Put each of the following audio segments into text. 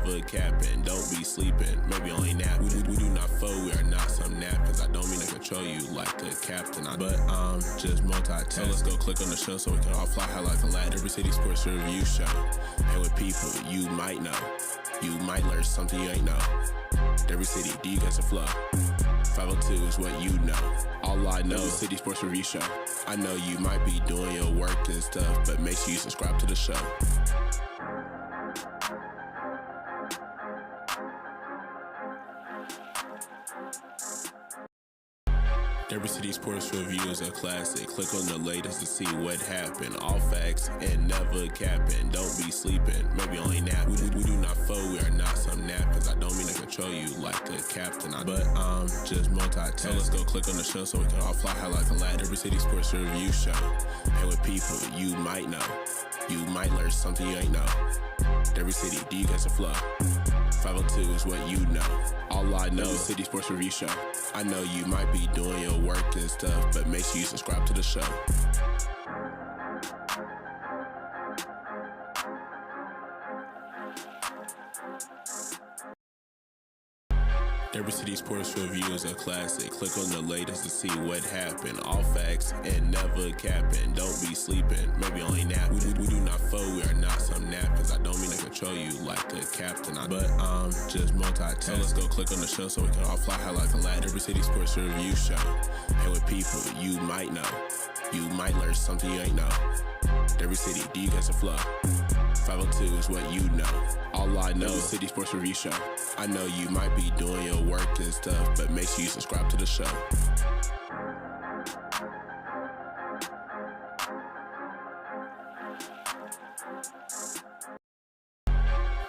never capping. Don't be sleeping, maybe only napping. We do not foe, we are not some napkins. I don't mean to control you like a captain. But I'm just multitasking. Let's go click on the show so we can all fly high like a lad. Every City Sports Review Show. And with people you might know. You might learn something you ain't know. Every city, do you guys a flow? 502 is what you know. All I know is City Sports Review Show. I know you might be doing your work and stuff, but make sure you subscribe to the show. Every City Sports Review is a classic. Click on the latest to see what happened. All facts and never capping. Don't be sleeping, maybe only napping. We do not foe, we are not some napkins. I don't mean to control you like a captain. But I'm just multitasking. So let's go click on the show so we can all fly high like a lad. Every City Sports Review Show. And with people you might know. You might learn something you ain't know. Every city, do you guys a flow? 502 is what you know. All I know is City Sports Review Show. I know you might be doing your work and stuff, but make sure you subscribe to the show. Every City Sports Review is a classic. Click on the latest to see what happened. All facts and never capping. Don't be sleeping, maybe only napping. We do not foe, we are not some napkins. I don't mean to control you like a captain. But I'm just multitasking. So let's go click on the show so we can all fly high like a lad. Every City Sports Review Show. And with people you might know. You might learn something you ain't know. Every city, do you guys a flow? 502 is what you know. All I know is City Sports Review Show. I know you might be doing your work and stuff, but make sure you subscribe to the show.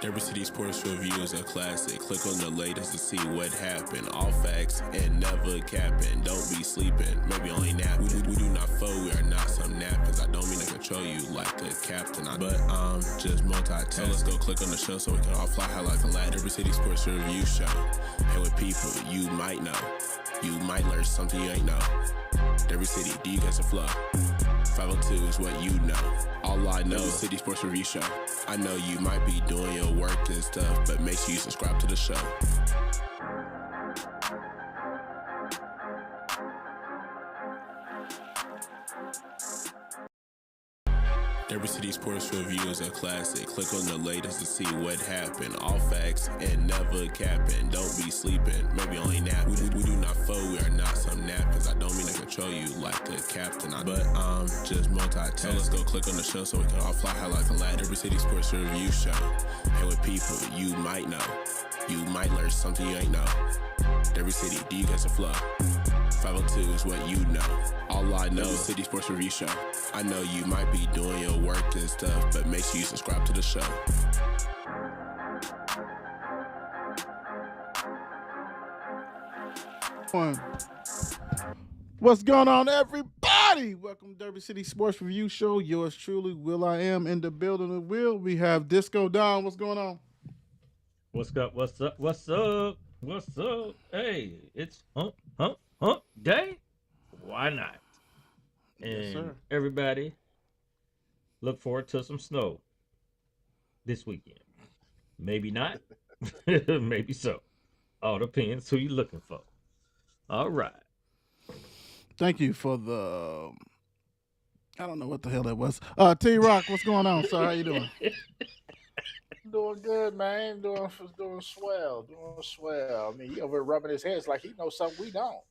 Every City Sports Review is a classic. Click on the latest to see what happened. All facts and never capping. Don't be sleeping, maybe only napping. We do not foe, we are not some napkins. I don't mean to control you like a captain. But I'm just multitasking. So let's go click on the show so we can all fly high like a lad. Every City Sports Review Show. And with people you might know. You might learn something you ain't know. Every city, do you guys a flow? 502 is what you know. All I know is City Sports Review Show. I know you might be doing your work and stuff, but make sure you subscribe to the show. Every City Sports Review is a classic. Click on the latest to see what happened. All facts and never capping. Don't be sleeping, maybe only napping. We do not foe, we are not some napkins. I don't mean to control you like a captain. But I'm just multitasking. So let's go click on the show so we can all fly high like a lad. Every City Sports Review Show. And with people you might know. You might learn something you ain't know. Every city, do you guys a flow? 502 is what you know. All I know is City Sports Review Show. I know you might be doing your work and stuff, but make sure you subscribe to the show. What's going on, everybody? Welcome to Derby City Sports Review Show. Yours truly, Will I Am, in the building with Will. We have Disco Don. What's going on? What's up? What's up? What's up? What's up? Hey, it's hump day. Why not? And Yes, sir. everybody, look forward to some snow this weekend. Maybe not. Maybe so. All depends who you're looking for. All right. Thank you for the... I don't know what the hell that was. T-Rock, what's going on, sir? How you doing? Doing good, man. Doing swell. I mean, he over rubbing his head like he knows something we don't.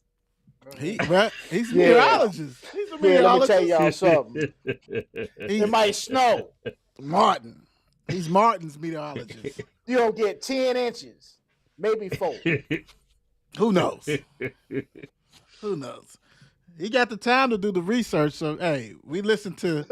He's a meteorologist. He's a meteorologist. Let me tell y'all something. It might snow. Martin. He's Martin's meteorologist. You don't get 10 inches, maybe 4. Who knows? Who knows? He got the time to do the research, so, hey, we listen to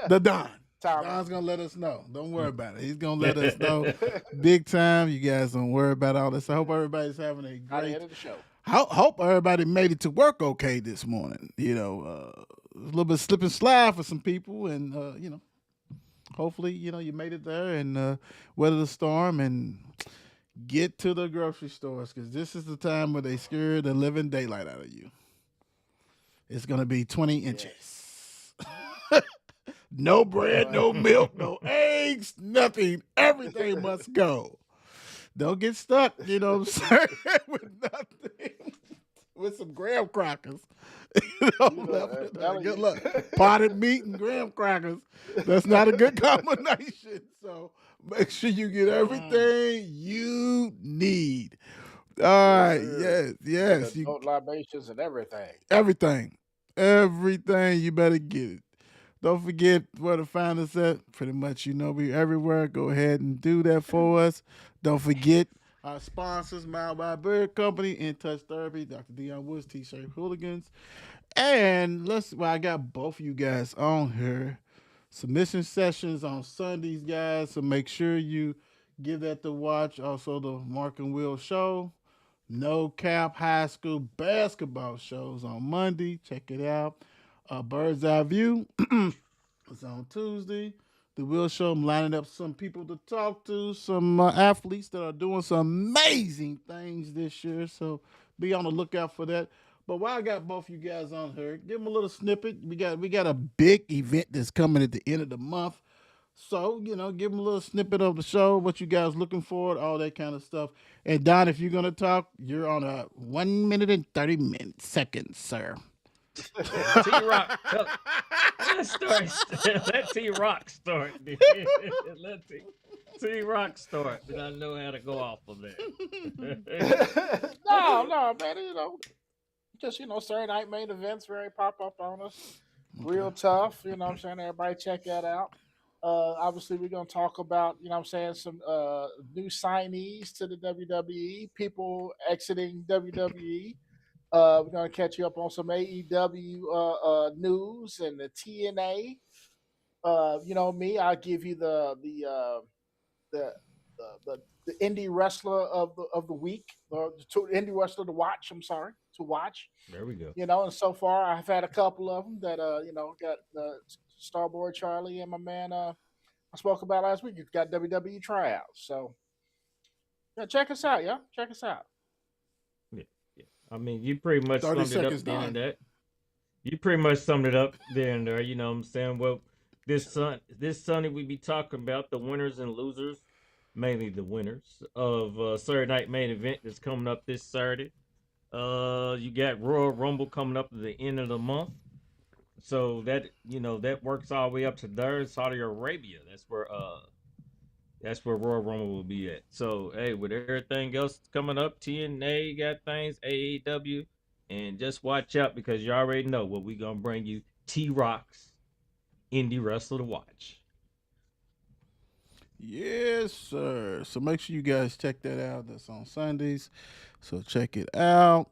the Don. Don's going to let us know. Don't worry about it. He's going to let us know big time. You guys don't worry about all this. I hope everybody's having a great... end of the show. Hope everybody made it to work okay this morning. You know, a little bit slip and slide for some people, and you know, hopefully, you know, you made it there and weather the storm and get to the grocery stores, because this is the time where they scare the living daylight out of you. It's gonna be 20 inches. No bread, no milk, no eggs, nothing. Everything must go. Don't get stuck, you know what I'm saying, with nothing. With some graham crackers. Good luck. Potted meat and graham crackers. That's not a good combination. So make sure you get everything you need. All right. Yes. Adult libations and everything. Everything. You better get it. Don't forget where to find us at. Pretty much, we everywhere. Go ahead and do that for us. Don't forget our sponsors, Mile by Bird Company, In Touch Therapy, Dr. Deion Woods, T-shirt Hooligans. And I got both of you guys on here. Submission sessions on Sundays, guys. So make sure you give that the watch. Also, the Mark and Will show. No Cap High School basketball shows on Monday. Check it out. Bird's Eye View is on Tuesday. The Will Show, I'm lining up some people to talk to, some athletes that are doing some amazing things this year. So be on the lookout for that. But while I got both you guys on here, give them a little snippet. We got a big event that's coming at the end of the month. So, give them a little snippet of the show, what you guys looking for, all that kind of stuff. And Don, if you're going to talk, you're on a 1 minute and 30 seconds, sir. T-Rock. Let T-Rock start. Let T-Rock start. Then I know how to go off of that. No, man. Just, Saturday night main events very pop up on us. Real tough. You know what I'm saying? Everybody check that out. Obviously, we're going to talk about, some new signees to the WWE, people exiting WWE. We're going to catch you up on some AEW news and the TNA. Me, I'll give you the indie wrestler of the week, or the indie wrestler to watch. To watch. There we go. And so far I've had a couple of them that got Starboy Charlie and my man I spoke about last week. You've got WWE tryouts. So check us out, check us out. Yeah. I mean, you pretty much summed it up there and that. You pretty much summed it up there and there. You know what I'm saying? Well, this Sunday we be talking about the winners and losers, mainly the winners of Saturday Night Main Event that's coming up this Saturday. You got Royal Rumble coming up at the end of the month. So that that works all the way up to there, Saudi Arabia. That's where Royal Rumble will be at. So hey, with everything else coming up, TNA got things, AEW, and just watch out because you already know what we gonna bring you. T-Rock's indie wrestler to watch. Yes, sir. So make sure you guys check that out. That's on Sundays. So check it out.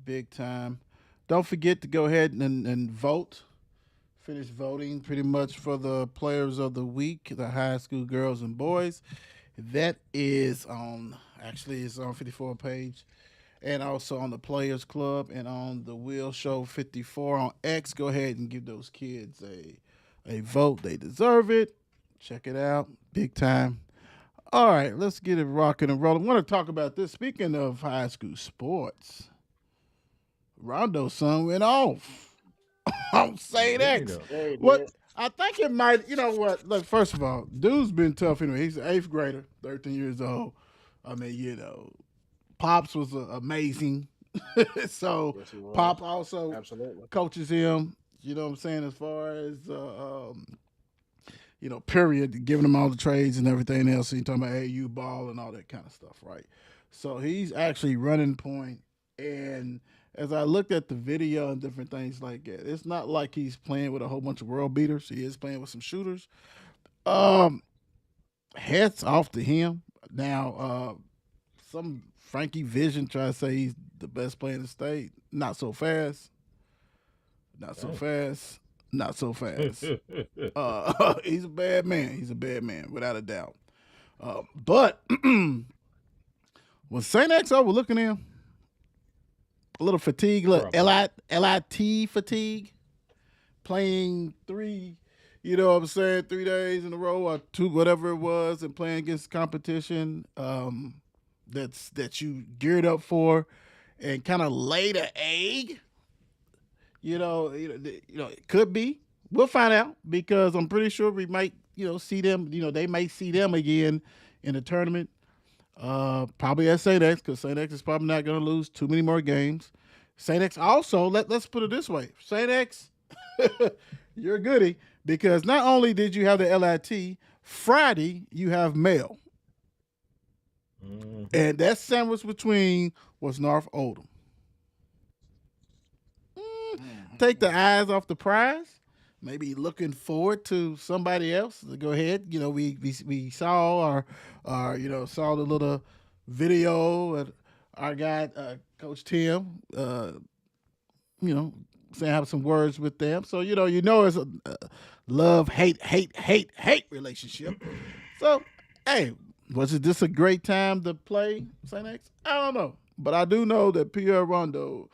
Big time. Don't forget to go ahead and vote. Finish voting pretty much for the players of the week, the high school girls and boys. That is it's on 54 page. And also on the Players Club and on the Will Show 54 on X. Go ahead and give those kids a vote. They deserve it. Check it out. Big time. All right, let's get it rocking and rolling. I want to talk about this. Speaking of high school sports, Rondo's son went off on St. X. What? I think it might, you know what? Look, first of all, dude's been tough anyway. He's an 8th grader, 13 years old. I mean, Pops was amazing. So yes, Pop also absolutely coaches him, you know what I'm saying, as far as period, giving him all the trades and everything else. So you're talking about AU ball and all that kind of stuff, right? So he's actually running point. And as I looked at the video and different things like that, it's not like he's playing with a whole bunch of world beaters. He is playing with some shooters. Hats off to him. Now, some Frankie Vision try to say he's the best player in the state. Not so fast. Not so fast. Not so fast. He's a bad man. He's a bad man, without a doubt. But when St. X overlooking him, a little fatigue, LIT fatigue, playing 3, 3 days in a row or 2, whatever it was, and playing against competition that you geared up for, and kind of laid an egg. It could be. We'll find out because I'm pretty sure we might, see them. They may see them again in the tournament. Probably at St. X because St. X is probably not going to lose too many more games. St. X also, let's put it this way. St. X, you're a goodie because not only did you have the LIT, Friday you have mail. Mhm. And that's sandwiched between was North Oldham. Take the eyes off the prize. Maybe looking forward to somebody else to go ahead. You know, we saw or saw the little video of our guy Coach Tim. Saying have some words with them. So it's a love hate relationship. So hey, was it just a great time to play St. X? I don't know, but I do know that Pierre Rondo,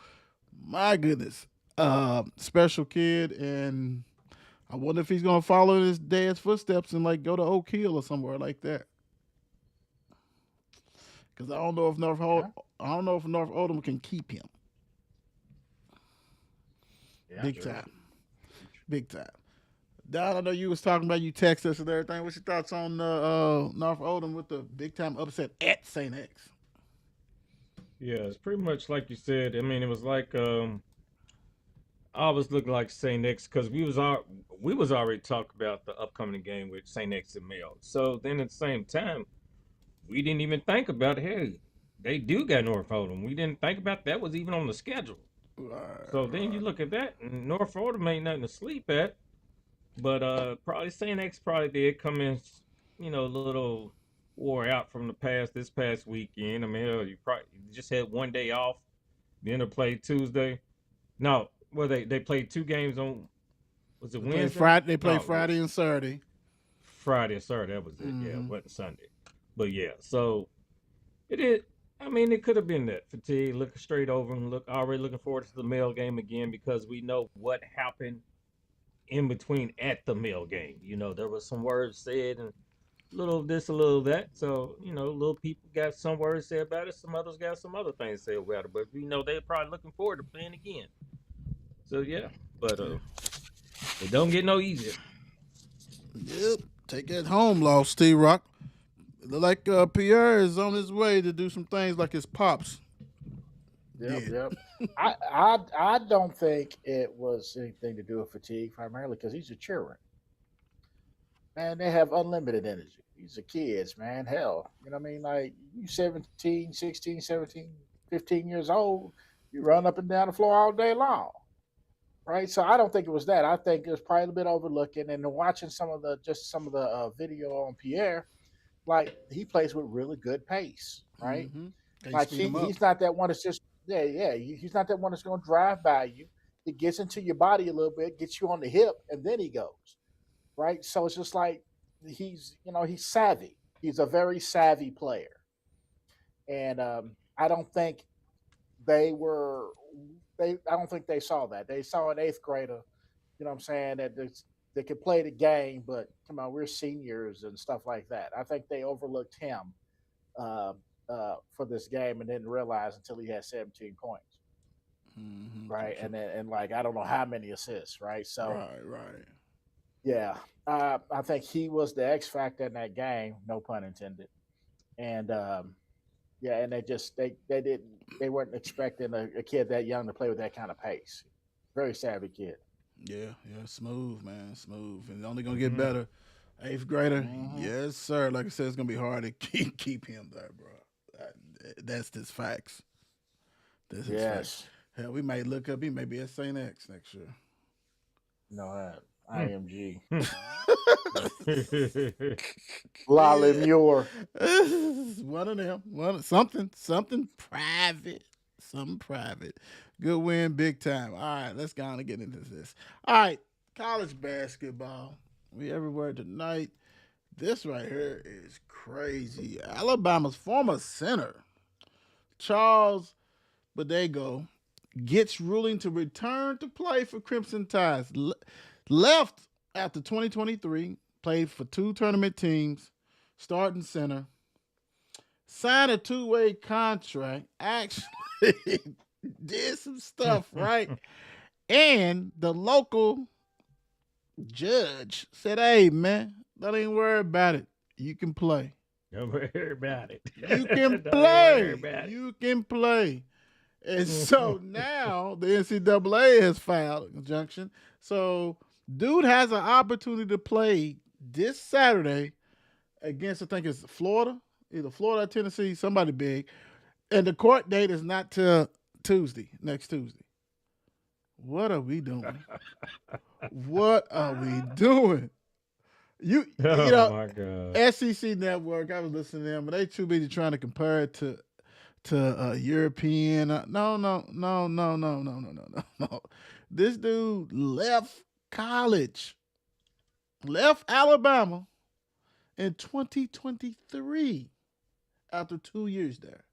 my goodness, special kid, and I wonder if he's gonna follow in his dad's footsteps and like go to Oak Hill or somewhere like that. Because I don't know if I don't know if North Oldham can keep him. Yeah, Big true. time, big time. Don, I know you was talking about you text us and everything. What's your thoughts on North Oldham with the big time upset at St. X? Yeah, it's pretty much like you said. I mean, it was like I was looking like Saint X because we was already talking about the upcoming game with Saint X and Mayo. So then at the same time, we didn't even think about hey, they do got North Oldham. We didn't think about that was even on the schedule. Right, So then you look at that, and North Oldham ain't nothing to sleep at. But probably Saint X probably did come in, a little wore out from this past weekend. I mean, hell, you just had one day off. Then they played Tuesday. No, well they played two games on was it They play Wednesday? Friday. They play No, Friday and Saturday. Friday or Saturday. That was it. Yeah, it Mm-hmm. wasn't Sunday. But yeah, so it is. I mean, it could have been that fatigue, looking straight over and already looking forward to the mail game again because we know what happened in between at the mail game. There was some words said and little this, a little that. So, little people got some words said about it. Some others got some other things said about it. But we know they're probably looking forward to playing again. So yeah, but it don't get no easier. Yep. Take that home loss, T Rock. Look like Pierre is on his way to do some things like his pops. Yep, did. yep. I don't think it was anything to do with fatigue, primarily because he's a children. Man, they have unlimited energy. These are kids, man. Hell, you know what I mean? Like, you 17, 16, 17, 15 years old, you run up and down the floor all day long, right? So I don't think it was that. I think it was probably a bit overlooking. And then watching some of the video on Pierre, like, he plays with really good pace, right? Mm-hmm. Can you Like, speed him up? he's not that one that's just, yeah, yeah. He's not that one that's going to drive by you. He gets into your body a little bit, gets you on the hip, and then he goes, right? So it's just like he's savvy. He's a very savvy player, and I don't think they were I don't think they saw that. They saw an eighth grader, what I'm saying, that could play the game, but come on, we're seniors and stuff like that. I think they overlooked him uh, for this game and didn't realize until he had 17 points, Mm-hmm. right? And like I don't know how many assists, right? So Right. yeah, I think he was the X factor in that game, no pun intended. And yeah, and they weren't expecting a kid that young to play with that kind of pace. Very savvy kid. Yeah, smooth, man, smooth, and only gonna get Hmm. better. Eighth grader, Hmm. yes, sir. Like I said, it's gonna be hard to keep him there, bro. That's just facts. That's his facts. Yes. Hell, we might look up. He may be at St. X next year. No, Hmm. IMG. Hmm. Lolly Yeah. Muir. One of them. Something private. Something private. Good win, big time. All right, let's go on and get into this. All right, college basketball. We everywhere tonight. This right here is crazy. Alabama's former center, Charles Badego, gets ruling to return to play for Crimson Tides. Left after 2023, played for two tournament teams, starting center, signed a two-way contract, actually did some stuff, right? And the local judge said, hey, man, don't even worry about it. You can play. Don't worry about it. You can Don't worry play. about it. You can play. And so now the NCAA has filed a conjunction. So dude has an opportunity to play this Saturday against, I think it's Florida, either Florida or Tennessee, somebody big. And the court date is not till Tuesday, next Tuesday. What are we doing? What are we doing? You Oh know, my God. SEC Network, I was listening to them, but they too busy trying to compare it to European. No. This dude left college, left Alabama in 2023 after 2 years there.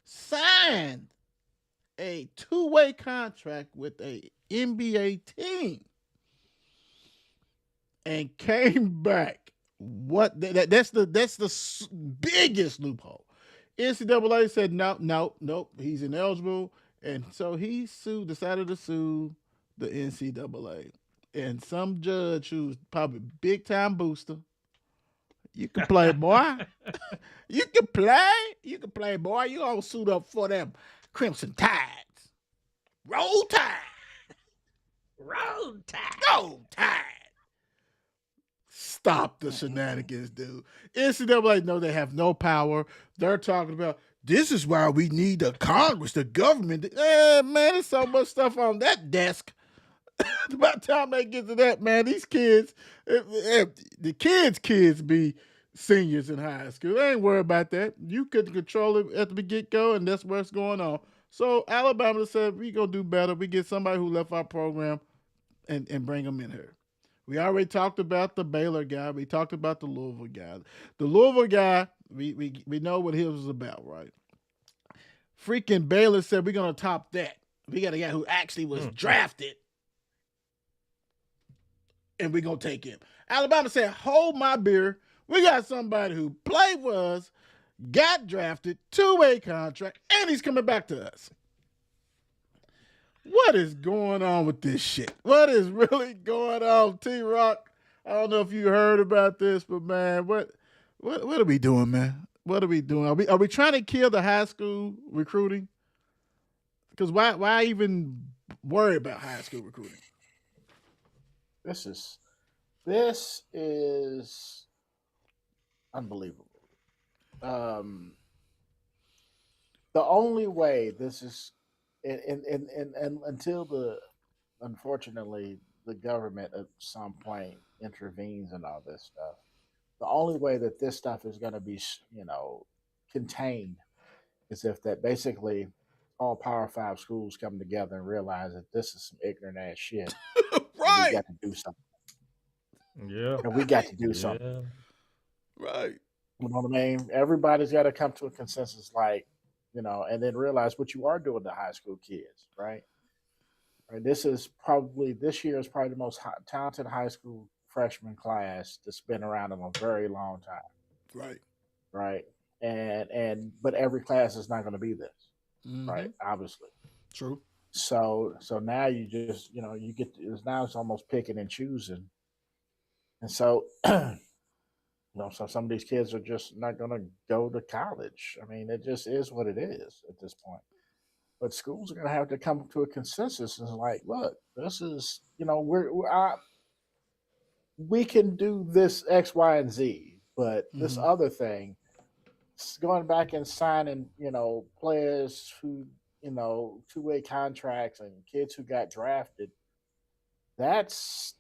Signed a two-way contract with a NBA team and came back. That's the biggest loophole. NCAA said no, he's ineligible, and so he decided to sue the NCAA. And some judge who's probably big time booster. You can play, boy. You can play, boy. You all suit up for them Crimson Tides. Roll Tide. Roll Tide. Roll Tide. Stop the shenanigans, dude. NCAA know they have no power. They're talking about, this is why we need the Congress, the government. Man, there's so much stuff on that desk. By the time they get to that, man, these kids, the kids be seniors in high school. They ain't worried about that. You couldn't control it at the get-go, and that's what's going on. So Alabama said, we going to do better. We get somebody who left our program and bring them in here. We already talked about the Baylor guy. We talked about the Louisville guy. The Louisville guy, we know what his was about, right? Freaking Baylor said, we're going to top that. We got a guy who actually was drafted, and we're going to take him. Alabama said, hold my beer. We got somebody who played with us, got drafted, two-way contract, and he's coming back to us. What is going on with this shit? What is really going on, T-Rock? I don't know if you heard about this, but man, what are we doing, man? What are we doing? Are we trying to kill the high school recruiting? Because why even worry about high school recruiting? This is unbelievable. The only way this is, and until unfortunately the government at some point intervenes and all this stuff, the only way that this stuff is going to be, contained is if that basically all Power 5 schools come together and realize that this is some ignorant ass shit. Right. We got to do something. Yeah. And we got to do something. Right. You know what I mean? Everybody's got to come to a consensus, and then realize what you are doing to high school kids, right? This year is probably the most talented high school freshman class that's been around in a very long time. Right. But every class is not going to be this, right? Obviously. True. So now you just, you get now it's almost picking and choosing, and so. So some of these kids are just not going to go to college. I mean, it just is what it is at this point. But schools are going to have to come to a consensus and like, look, this is, we can do this X, Y, and Z, but this other thing, going back and signing, players who, two-way contracts and kids who got drafted, that's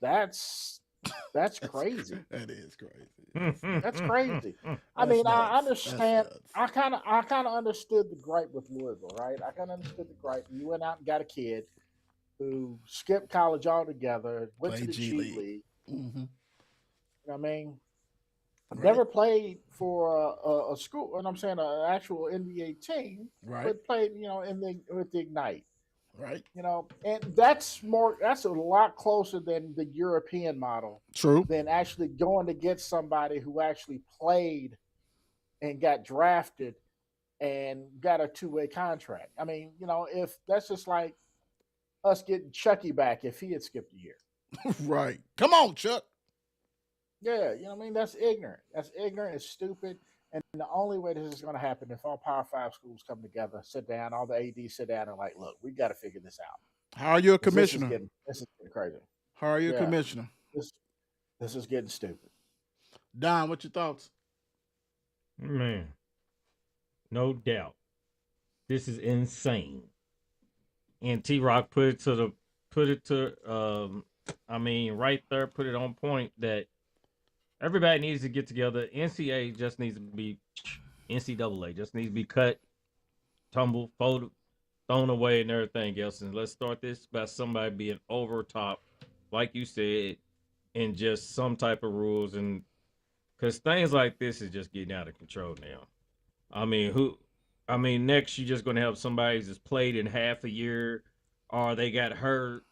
crazy. That is crazy. That's crazy. I mean, I understand. I kind of understood the gripe with Louisville, right? I kind of understood the gripe. You went out and got a kid who skipped college altogether, went to the G League. Mm-hmm. You know what I mean? Never played for a school, and I'm saying an actual NBA team, but played, with the Ignite. Right. And that's a lot closer than the European model. True. Than actually going to get somebody who actually played and got drafted and got a two-way contract. I mean, if that's just like us getting Chucky back if he had skipped a year. Right. Come on, Chuck. Yeah, I mean, that's ignorant. That's ignorant. It's stupid. And the only way this is going to happen if all Power Five schools come together, sit down, all the ADs sit down, and like, look, we got to figure this out. How are you a 'Cause commissioner? this is getting crazy. How are you a Yeah, commissioner? this this is getting stupid. Don, what your thoughts? Man, no doubt. This is insane. And T Rock put it to I mean right there, put it on point that everybody needs to get together. NCAA just needs to be cut, tumble, folded, thrown away, and everything else. And let's start this by somebody being over top, like you said, and just some type of rules. And because things like this is just getting out of control now. I mean, next you're just gonna have somebody that's played in half a year, or they got hurt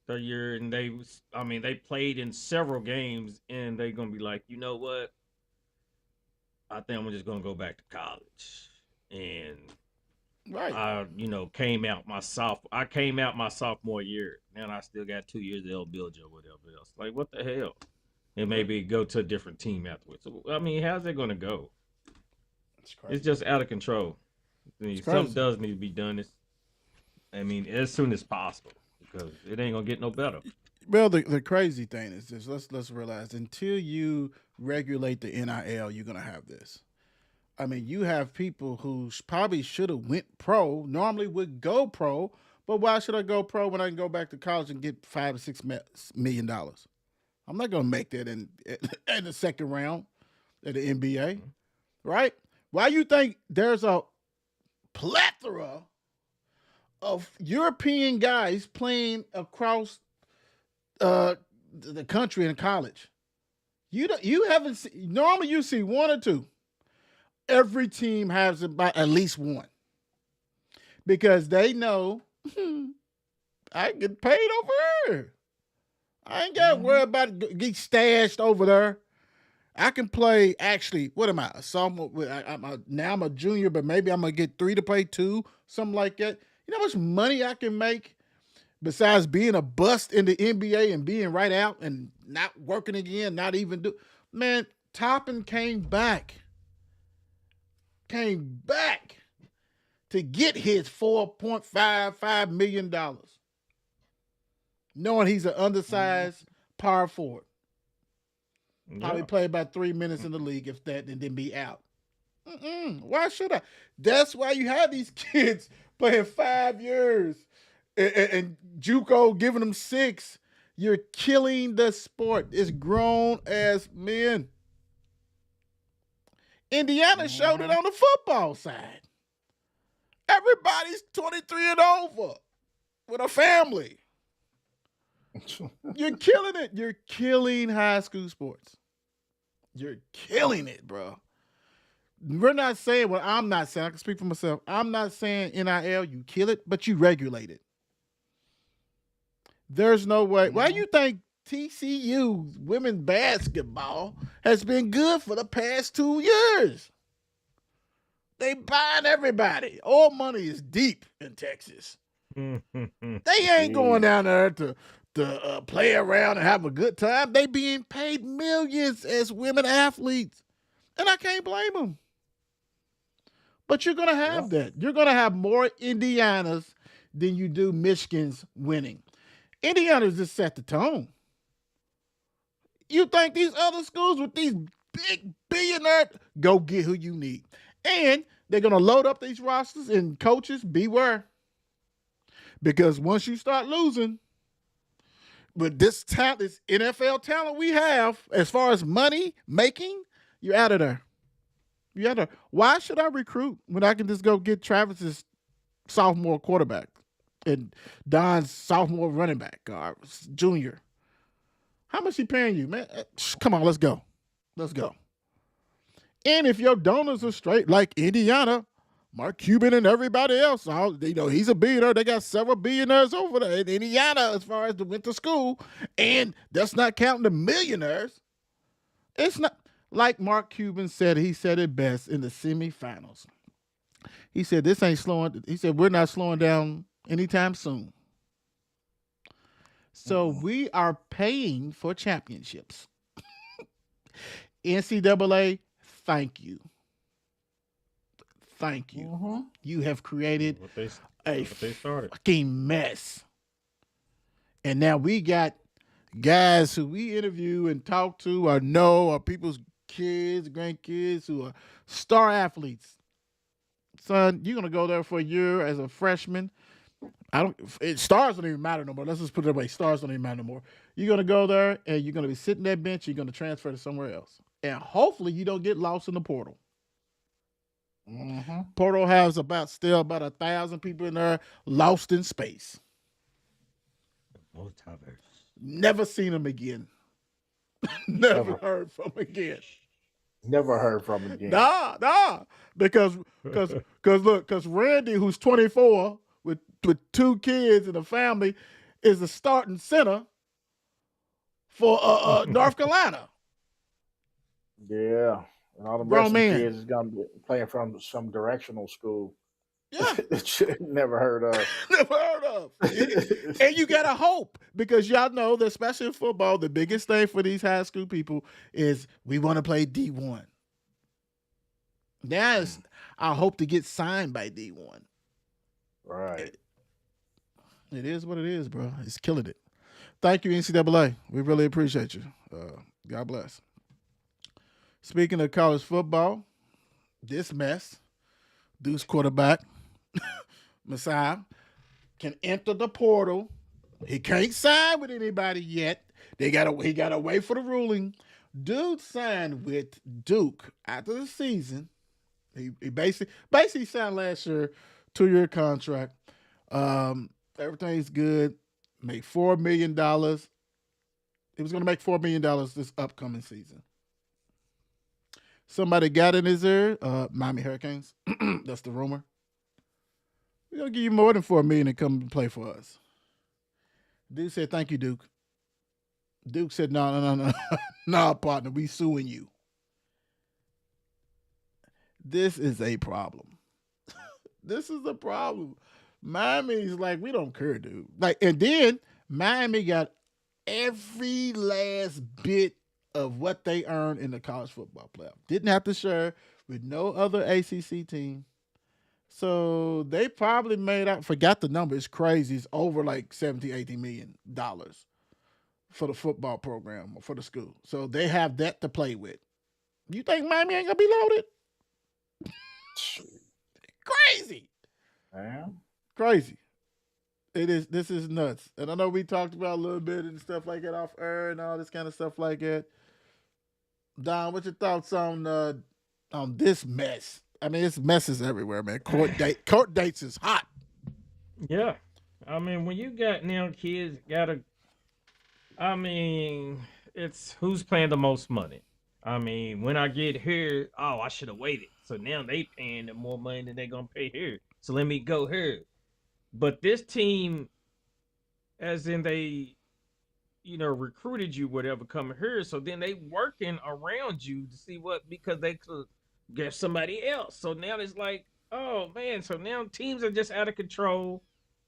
a year, and they played in several games, and they're gonna be like, you know what? I think I'm just gonna go back to college, and Right. I came out my sophomore year, and I still got 2 years of eligibility or whatever else. Like, what the hell? And maybe go to a different team afterwards. So, I mean, how's it gonna go? It's crazy. It's just out of control. I mean, It's something crazy. does need to be done. As soon as possible, because it ain't gonna get no better. Well, the crazy thing is this. Let's realize until you regulate the NIL, you're gonna have this. I mean, you have people who probably should have went pro. Normally would go pro, but why should I go pro when I can go back to college and get $5 to $6 million? I'm not gonna make that in the second round of the NBA, right? Why you think there's a plethora of European guys playing across the country in college? You haven't seen, normally you see one or two. Every team has about at least one because they know I get paid over here. I ain't got to worry about it get stashed over there. I can play. Actually, what am I? A sophomore? Now I'm a junior, but maybe I'm gonna get 3 to play 2, something like that. You know how much money I can make besides being a bust in the NBA and being right out and not working again, not even do. Man, Toppin came back to get his $4.55 million, knowing he's an undersized power forward. Probably play about 3 minutes in the league, if that, and then be out. Why should I? That's why you have these kids playing 5 years and JUCO giving them 6. You're killing the sport. It's grown as men. Indiana showed it on the football side. Everybody's 23 and over with a family. You're killing it. You're killing high school sports. You're killing it, bro. We're not saying, well, I'm not saying, I can speak for myself. I'm not saying NIL, you kill it, but you regulate it. There's no way. Why you think TCU's women's basketball has been good for the past 2 years? They buying everybody. All money is deep in Texas. They ain't going down there to play around and have a good time. They being paid millions as women athletes. And I can't blame them. But you're going to have that. You're going to have more Indianas than you do Michigans winning. Indiana's just set the tone. You think these other schools with these big billionaires, go get who you need. And they're going to load up these rosters, and coaches, beware. Because once you start losing, but this talent, this NFL talent we have, as far as money making, you're out of there. You're out of there. Why should I recruit when I can just go get Travis's sophomore quarterback and Don's sophomore running back or junior? How much he paying you, man? Come on, let's go. Let's go. And if your donors are straight, like Indiana, Mark Cuban and everybody else, he's a billionaire. They got several billionaires over there in Indiana as far as they went to school. And that's not counting the millionaires. It's not, like Mark Cuban said, he said it best in the semifinals. He said, we're not slowing down anytime soon. So we are paying for championships. NCAA, thank you. thank you. Mm-hmm. You have created What they a what they started. fucking mess. And now we got guys who we interview and talk to or know or people's kids, grandkids who are star athletes. Son, you're gonna go there for a year as a freshman. Stars don't even matter no more. Let's just put it away. Stars don't even matter no more. You're gonna go there and you're gonna be sitting that bench, you're gonna transfer to somewhere else. And hopefully you don't get lost in the portal. Mm-hmm. Portal has still about 1,000 people in there lost in space. Multiverse. Never seen them again. Never heard from again. Never heard from him again. Nah. Because Randy, who's 24 with 2 kids and a family, is the starting center for North Carolina. Yeah. And all the Grown rest of man. the kids is gonna be playing from some directional school. Yeah, that you never heard of. never heard of. And you gotta hope, because y'all know that, especially in football, the biggest thing for these high school people is we want to play D1. That's I hope to get signed by D1. Right. It is what it is, bro. It's killing it. Thank you, NCAA. We really appreciate you. God bless. Speaking of college football, this mess, Deuce quarterback, Messiah, can enter the portal. He can't sign with anybody yet. He gotta wait for the ruling. Dude signed with Duke after the season. He basically signed last year, 2-year contract. Everything's good. Make $4 million. He was gonna make $4 million this upcoming season. Somebody got in his ear, Miami Hurricanes. That's the rumor. We're gonna give you more than $4 million to come and play for us. Duke said, "Thank you, Duke." Duke said, "No, no, partner. We suing you." This is a problem. This is a problem. Miami's like, we don't care, dude. And then Miami got every last bit of what they earned in the college football playoff. Didn't have to share with no other ACC team. So they probably forgot the number. It's crazy. It's over like $70, $80 million for the football program or for the school. So they have that to play with. You think Miami ain't gonna be loaded? Crazy. Yeah. Crazy. It is. This is nuts. And I know we talked about a little bit and stuff like that off air and all this kind of stuff like that. Don, what's your thoughts on this mess? I mean, it's messes everywhere, man. Court dates is hot. Yeah. I mean, when you got now kids it's who's paying the most money. I mean, when I get here, I should have waited. So now they paying them more money than they're gonna pay here. So let me go here. But this team, as in they, recruited you, whatever, coming here. So then they working around you to see because they could get somebody else. So now it's like, oh man. So now teams are just out of control.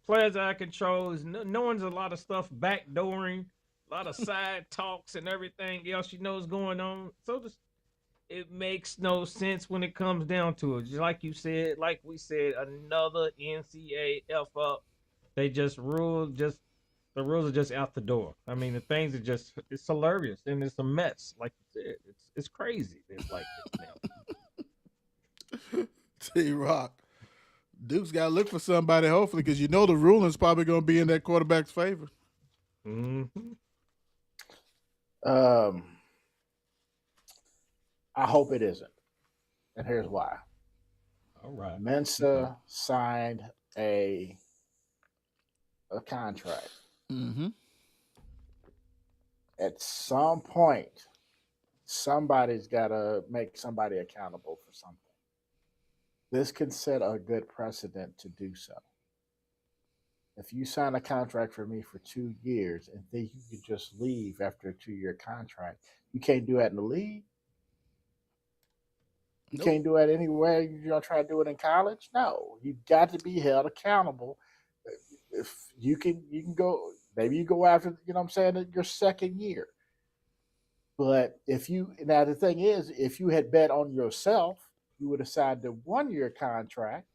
Players are out of control. Knowing a lot of stuff backdooring, a lot of side talks and everything else is going on. So it makes no sense when it comes down to it. Just like you said, like we said, another NCAA F up. They just the rules are just out the door. I mean, the things are it's hilarious and it's a mess. Like you said, it's crazy. It's like now. T-Rock. Duke's got to look for somebody, hopefully, because the ruling's probably going to be in that quarterback's favor. Mm-hmm. I hope it isn't. And here's why. All right. Mensa signed a contract. Mm-hmm. At some point, somebody's got to make somebody accountable for something. This can set a good precedent to do so. If you sign a contract for me for 2 years and think you could just leave after a 2-year contract, you can't do that in the league. You can't do it anywhere. You're going to try to do it in college? No. You've got to be held accountable. If you can go, maybe you go after, your second year. But the thing is, if you had bet on yourself, you would have signed a 1 year contract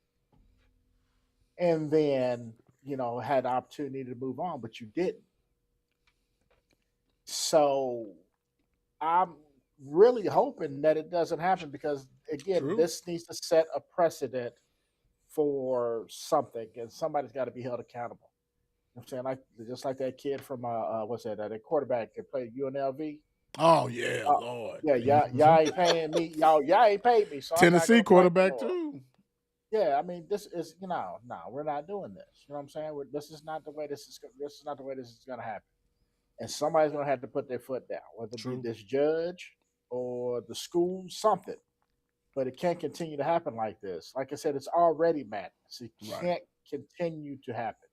and then, had the opportunity to move on, but you didn't. So I'm really hoping that it doesn't happen because, again, True. this needs to set a precedent for something, and somebody's got to be held accountable. You know what I'm saying, like just like that kid from what's that quarterback that played UNLV. Oh yeah, Uh, Lord. yeah, y'all ain't paying me. Y'all ain't paid me, so I'm not Tennessee gonna play quarterback anymore. too. Yeah, I mean, this is no, we're not doing this. You know what I'm saying? This is not the way this is gonna happen. And somebody's gonna have to put their foot down, whether it True. be this judge or the school, something. But it can't continue to happen like this. Like I said, it's already madness. It Right. can't continue to happen.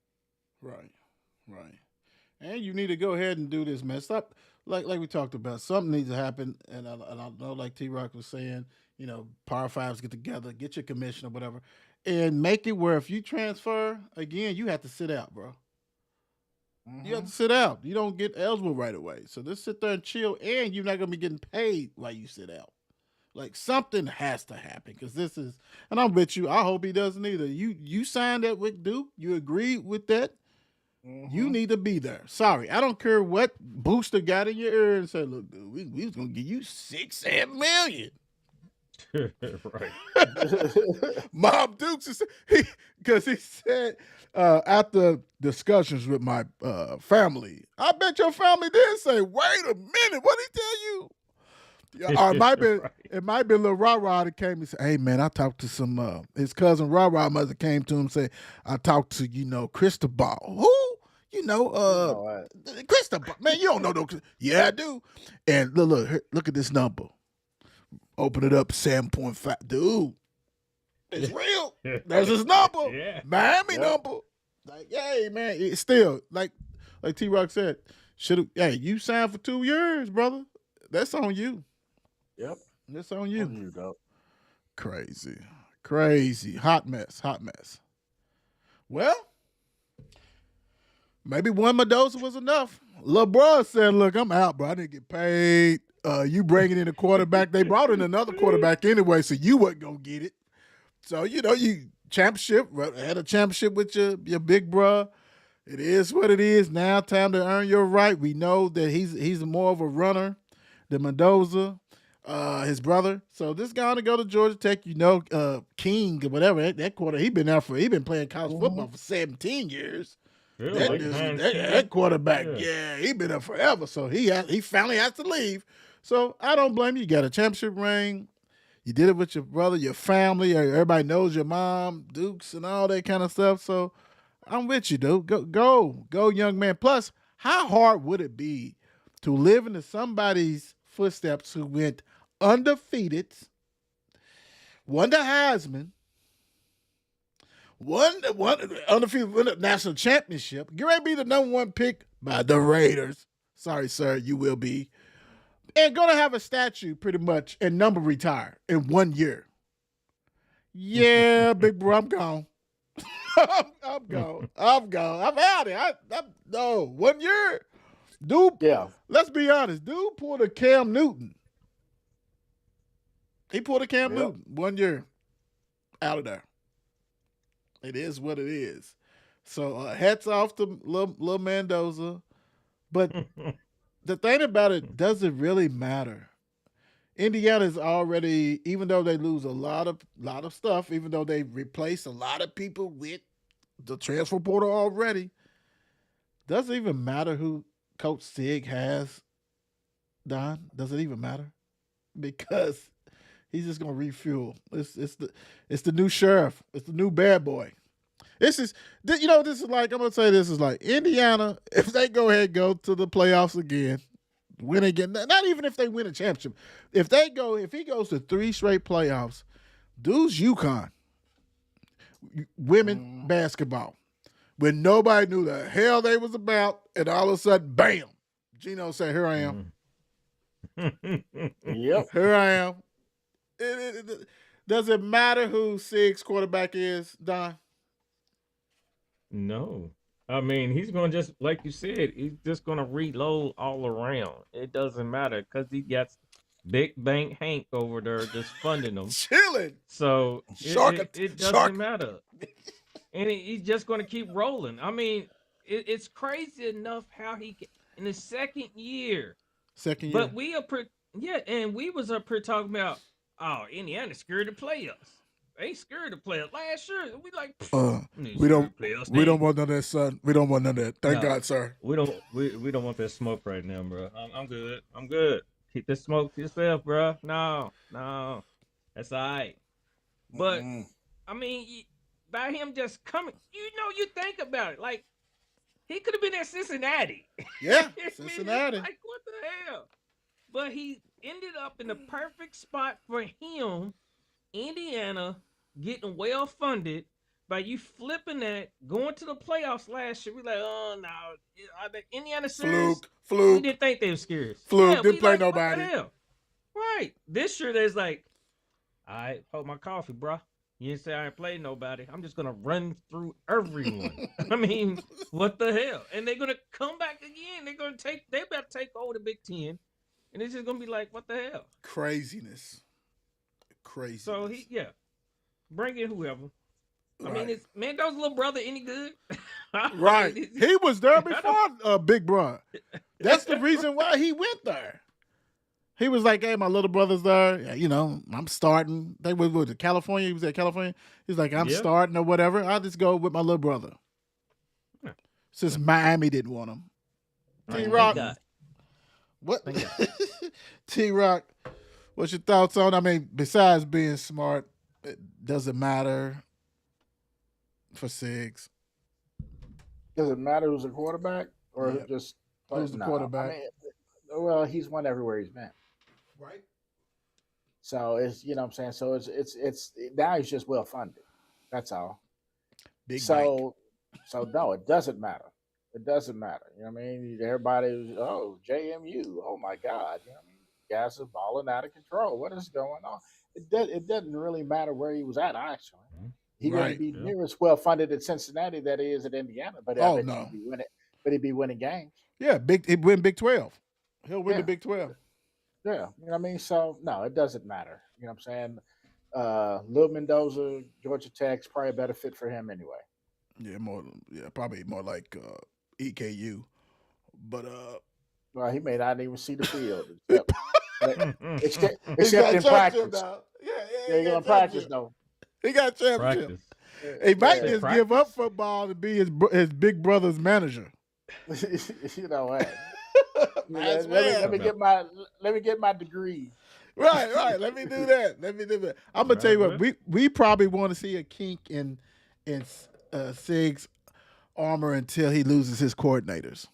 Right. And you need to go ahead and do this, man. Stop, like we talked about. Something needs to happen, and I know, like T Rock was saying, Power Fives get together, get your commission or whatever, and make it where if you transfer again, you have to sit out, bro. You have to sit out. You don't get eligible right away. So just sit there and chill, and you're not gonna be getting paid while you sit out. Like something has to happen because this is, and I'm with you. I hope he doesn't either. You signed that with Duke. You agreed with that. You need to be there. Sorry, I don't care what booster got in your ear and said, "Look, dude, we was gonna give you 6-7 million." Right. Mob Dukes, because he said after discussions with my family, I bet your family did say, "Wait a minute, what did he tell you?" Or it might be Right. it might be a little Rah that came and said, "Hey man, I talked to some his cousin Rah mother came to him and said, I talked to Cristobal. Who? Cristobal. Man, you don't know no. Yeah, I do. And look at this number. Open it up, 7.5. Dude, it's real. There's his number. Yeah. Miami number. Like, hey man, it's still like T Rock said, you signed for 2 years, brother. That's on you. Yep. That's on you. On you, though. Crazy. Hot mess. Well, maybe one Mendoza was enough. LeBron said, look, I'm out, bro. I didn't get paid. You bringing in a quarterback. They brought in another quarterback anyway, so you wasn't going to get it. So, you championship, had a championship with your big bro. It is what it is. Now time to earn your right. We know that he's more of a runner than Mendoza. His brother. So this guy to go to Georgia Tech, King or whatever, that quarter, he been playing college football for 17 years. Really? That quarterback, he been there forever. So he finally has to leave. So I don't blame you. You got a championship ring. You did it with your brother, your family. Everybody knows your mom, Dukes, and all that kind of stuff. So I'm with you, dude. Go, young man. Plus, how hard would it be to live into somebody's footsteps who went undefeated, won the Heisman, won undefeated, won the national championship, get ready to be the number 1 pick by the Raiders. Sorry, sir, you will be. And gonna have a statue pretty much and number retire in 1 year. Yeah, big bro, I'm gone. I'm gone. I'm out of it. No, 1 year. Dude, let's be honest. Dude pulled a Cam Newton. He pulled a Cam Newton 1 year out of there. It is what it is. So hats off to Lil Mendoza. But the thing about it, does it really matter? Indiana's already, even though they lose a lot of stuff, even though they replace a lot of people with the transfer portal already, does it even matter who Coach Sig has, Don? Does it even matter? Because he's just gonna refuel. It's the new sheriff. It's the new bad boy. This is like, I'm gonna say this is like Indiana. If they go ahead and go to the playoffs again, win again. Not even if they win a championship. If he goes to 3 straight playoffs, dude's UConn women basketball, when nobody knew the hell they was about, and all of a sudden, bam, Gino said, "Here I am." Yep. Here I am. Does it matter who Sig's quarterback is, Don? No. I mean, he's going to just, like you said, he's just going to reload all around. It doesn't matter because he got Big Bank Hank over there just funding them. Chilling. So Shark- it doesn't shark- matter. And he's just going to keep rolling. I mean, it's crazy enough how in his second year. Second year. But we and we was up here talking about, oh, Indiana's scared to play us. They scared to play us. Last year, we like, we don't want none of that, son. We don't want none of that. Thank God, sir. We don't want that smoke right now, bro. I'm good. I'm good. Keep the smoke to yourself, bro. No, that's all right. But I mean, by him just coming, you think about it, like he could have been at Cincinnati. Yeah, It's Cincinnati. like, what the hell? But he ended up in the perfect spot for him. Indiana getting well funded by you flipping that, going to the playoffs last year. We like, oh no, are the Indiana serious? We Fluke. didn't think they were serious. Fluke, didn't we play like, what the nobody. hell? Right. This year there's like, all right, hold my coffee, bro. You didn't say I ain't played nobody. I'm just gonna run through everyone. I mean, what the hell? And they're gonna come back again. They better take over the Big Ten. And it's just gonna be like, what the hell? Craziness. So bring in whoever. I Right. mean, is Mando's little brother any good? Right. He was there before Big Bro. That's the reason why he went there. He was like, hey, my little brother's there. Yeah, I'm starting. They were to California. He was at California. He's like, I'm starting or whatever. I'll just go with my little brother. Yeah. Since Miami didn't want him. Right, T-Rock. thank God. What? T-Rock, what's your thoughts on? I mean, besides being smart, it doesn't matter for Sigs. Does it matter who's a quarterback or Yeah. just Who's the quarterback? I mean, well, he's won everywhere he's been. Right. So it's what I'm saying. So it's now he's just well funded. That's all. Big Mike. So no, it doesn't matter. It doesn't matter. You know what I mean? Everybody was, JMU. Oh my God. You know what I mean? Guys are balling out of control. What is going on? It doesn't really matter where he was at, actually. He wouldn't be near as well funded at Cincinnati that he is at Indiana, but I bet no. he'd be winning games. Yeah, he'd win Big 12. He'll win the Big 12. Yeah. You know what I mean? So no, it doesn't matter. You know what I'm saying? Lil Mendoza, Georgia Tech's probably a better fit for him anyway. Yeah, probably more like EKU. But well, he may not even see the field except in practice. Yeah, he's gonna practice though. He got championship. He might just give up football to be his big brother's manager. You know what? Let me get my degree. Right. Let me do that. I'm gonna tell you what. We probably want to see a kink in Sig's armor until he loses his coordinators.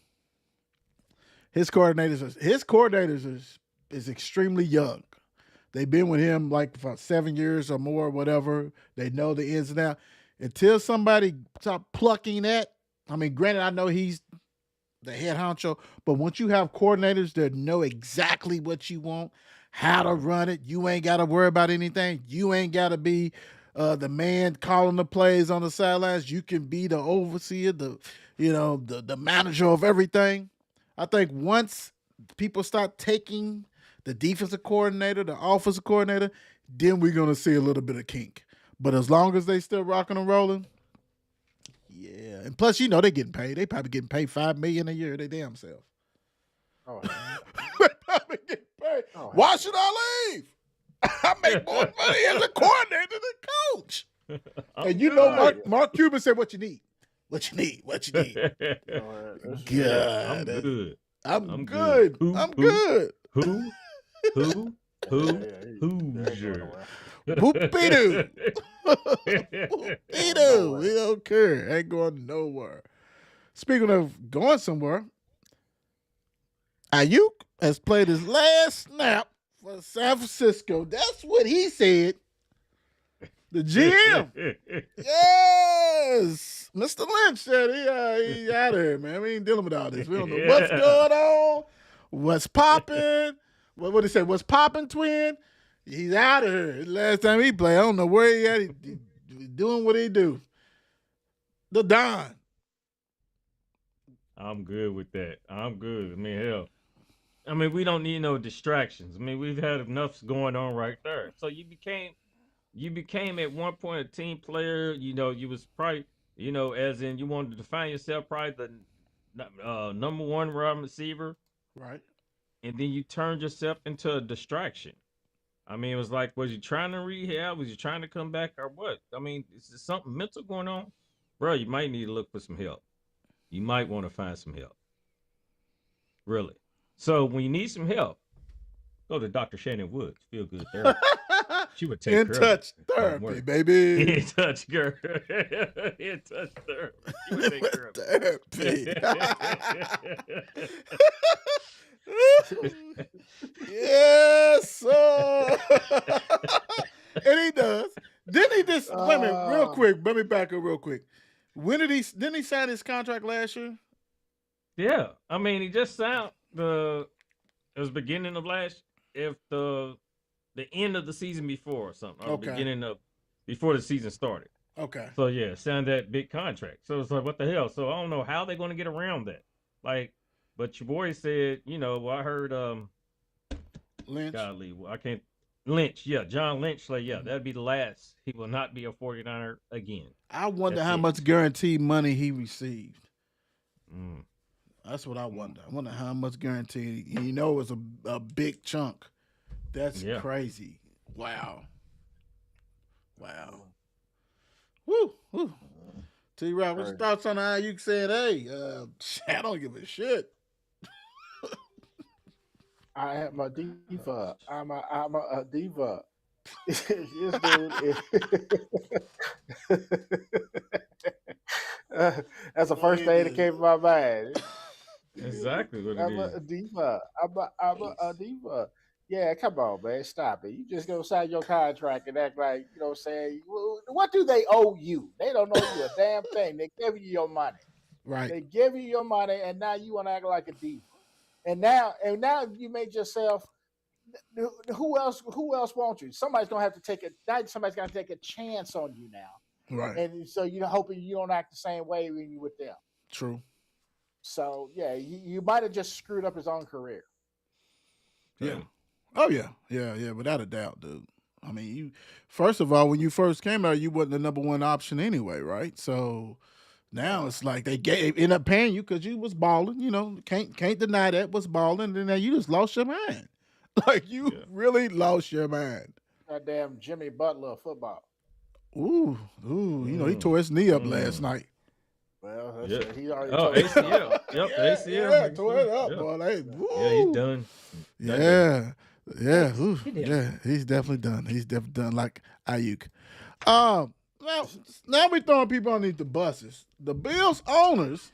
His coordinators is extremely young. They've been with him like for 7 years or more, whatever. They know the ins and outs. Until somebody stop plucking that, I mean, granted, I know he's the head honcho, but once you have coordinators that know exactly what you want, how to run it, you ain't got to worry about anything. You ain't got to be the man calling the plays on the sidelines. You can be the overseer, the manager of everything. I think once people start taking the defensive coordinator, the offensive coordinator, then we're going to see a little bit of kink. But as long as they still rocking and rolling, yeah. And plus, they getting paid. They probably getting paid $5 million a year. They damn self. Oh, They probably getting paid. Why should I leave? I make more money as a coordinator than coach. And Mark Cuban said, "What you need? What you need? What you need?" God, I'm good. I'm good. Hoosier. Whoopie-doo. Whoopie-doo. We don't care. Ain't going nowhere. Speaking of going somewhere, Ayuk has played his last snap for San Francisco. That's what he said. The GM. Yes. Mr. Lynch said he out of here, man. We ain't dealing with all this. We don't know what's going on, what's popping. What did he say? What's popping, twin? He's out of here. Last time he played, I don't know where he at. He doing what he do. The Don. I'm good with that. I'm good. I mean, hell, I mean, we don't need no distractions. I mean, we've had enough going on right there. So you became at one point a team player. You know, you was probably, as in you wanted to define yourself probably the number one wide receiver, Right. and then you turned yourself into a distraction. I mean, it was like, was you trying to rehab? Was you trying to come back or what? I mean, is there something mental going on? Bro, you might need to look for some help. You might want to find some help. Really. So when you need some help, go to Dr. Shannon Woods. Feel good therapy. She would take In care touch of it. Don't therapy, worry. baby. In touch, girl. In touch therapy. She would take care of Therapy. Yes, sir. And he does. Didn't he just wait a minute, real quick? Let me back up real quick. When didn't he sign his contract last year? Yeah. I mean, he just signed it was beginning of the end of the season before or something. Or Okay. beginning of before the season started. Okay. So yeah, signed that big contract. So it's like, what the hell? So I don't know how they're gonna get around that. Like, but your boy said, I heard Lynch. golly, I can't Lynch, yeah, John Lynch, like, yeah, that'd be the last. He will not be a 49er again. I wonder That's how it. much guaranteed money he received. Mm. That's what I wonder. I wonder how much guaranteed. You know, it was a big chunk. That's Yeah. crazy. Wow. Wow. Woo. Woo. T-Rock, what's your thoughts on how you said, hey, I don't give a shit. I am a diva. I'm a diva. This dude that's the first thing that came to my mind. Exactly what it I'm is. a diva. I'm a diva. Yeah, come on, man. Stop it. You just gonna sign your contract and act like, what I'm saying? What do they owe you? They don't owe you a damn thing. They give you your money. Right. They give you your money, and now you want to act like a diva. And now you made yourself. Who else wants you? Somebody's gonna have to take it. Somebody's gonna take a chance on you now, Right. and so you're hoping you don't act the same way when you with them. True. So yeah, you might have just screwed up his own career. Yeah. Oh yeah. Yeah, without a doubt, dude. I mean, you first of all, when you first came out, you wasn't the number one option anyway, right? So now it's like they end up paying you because you was balling. Can't deny that was balling, and then you just lost your mind. Like you really lost your mind. Goddamn Jimmy Butler of football. Ooh. He tore his knee up last night. Well, that's Yeah. it. He already Oh, told me. ACL. Yep, ACL. Yeah, tore it up, Yeah. boy. Like, Yeah, he's done. Yeah. Ooh, He did. yeah. He's definitely done. He's definitely done like Ayuk. Now we throwing people underneath the buses. The Bills owners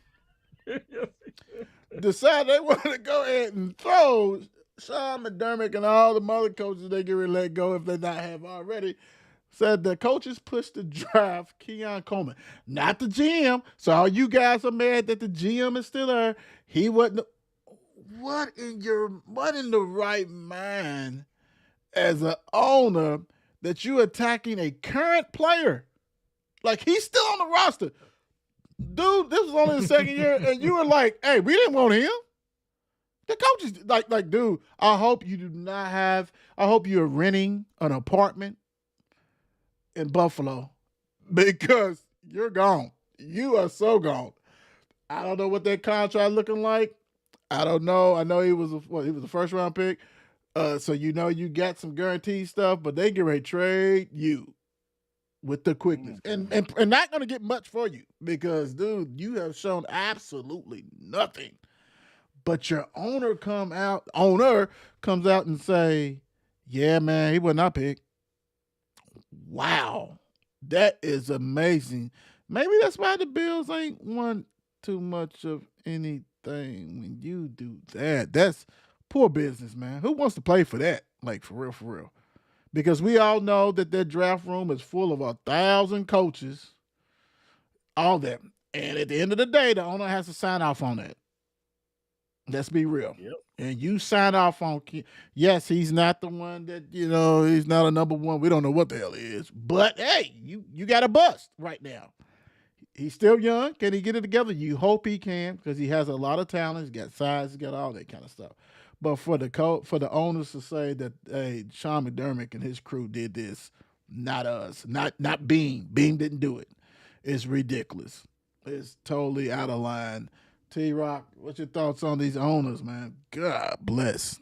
decided they wanted to go ahead and throw Sean McDermott and all the other coaches they get ready to let go if they not have already. Said the coaches pushed to draft Keon Coleman, not the GM. So all you guys are mad that the GM is still there. He wasn't. What in the right mind as an owner that you attacking a current player? Like he's still on the roster. Dude, this was only the second year, and you were like, hey, we didn't want him. The coaches, like, dude, I hope you're renting an apartment in Buffalo because you're gone. You are so gone. I don't know what that contract looking like. I don't know. I know he was a first round pick. So you got some guaranteed stuff, but they get ready to trade you with the quickness. And not gonna get much for you because, dude, you have shown absolutely nothing. But your owner comes out and say, yeah, man, he wasn't our pick. Wow. That is amazing. Maybe that's why the Bills ain't won too much of anything when you do that. That's poor business, man. Who wants to play for that? Like, for real. Because we all know that their draft room is full of 1,000 coaches, all that. And at the end of the day, the owner has to sign off on that. Let's be real. Yep. And you sign off on, yes, he's not the one that, he's not a number one. We don't know what the hell he is. But, hey, you got a bust right now. He's still young. Can he get it together? You hope he can because he has a lot of talent. He's got size. He's got all that kind of stuff. But for the owners to say that, hey, Sean McDermott and his crew did this, not us, not Beam. Beam didn't do it. It's ridiculous. It's totally out of line. T Rock, what's your thoughts on these owners, man? God bless.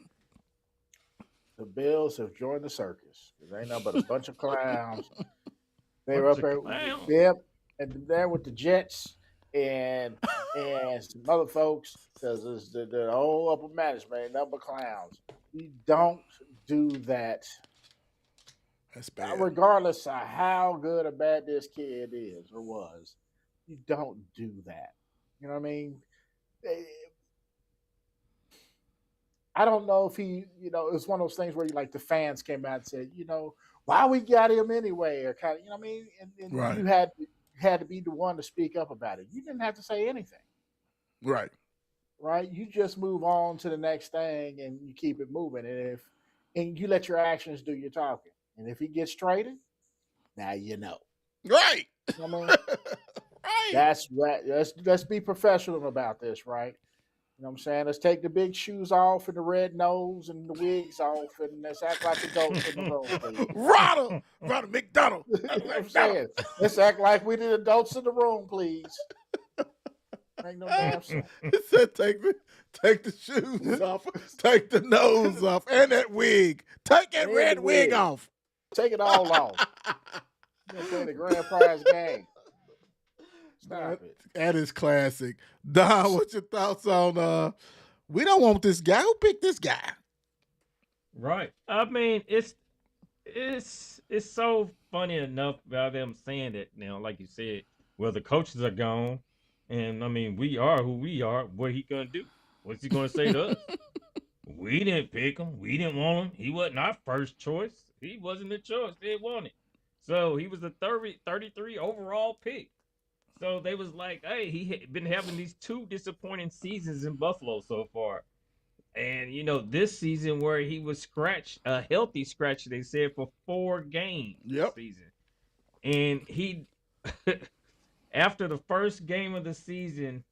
The Bills have joined the circus. There ain't nothing but a bunch of clowns. They were Bunch up of there, clowns. yep, and there with the Jets and some other folks. Because the whole upper management ain't nothing but clowns. You don't do that, That's bad. regardless of how good or bad this kid is or was. You don't do that. You know what I mean? I don't know if he, it's one of those things where like the fans came out and said, why we got him anyway, or kind of, you know what I mean? And Right. you had to be the one to speak up about it. You didn't have to say anything, Right. right? You just move on to the next thing and you keep it moving. And you let your actions do your talking. And if he gets traded, now you know. Right. You know what I mean? Right. That's right. Let's be professional about this, right? You know what I'm saying? Let's take the big shoes off and the red nose and the wigs off and let's act like adults in the room, please. Ronald McDonald. You know what I'm saying? Let's act like we the adults in the room, please. Make no damn sense. He said, take the shoes off, take the nose off, and that wig. Take that And red the wig wig. off. Take it all off. You're gonna play the grand prize game. Stop it. That is classic. Don, what's your thoughts on we don't want this guy. Who picked this guy? Right. I mean, it's so funny enough about them saying that now, like you said, well, the coaches are gone, and I mean, we are who we are. What he gonna do? What's he gonna say to us? We didn't pick him. We didn't want him. He wasn't our first choice. He wasn't the choice. They wanted. So he was the 33 overall pick. So they was like, hey, he had been having these 2 disappointing seasons in Buffalo so far. And, this season where he was scratched, a healthy scratch, they said, for 4 games Yep. this season. And he, after the first game of the season,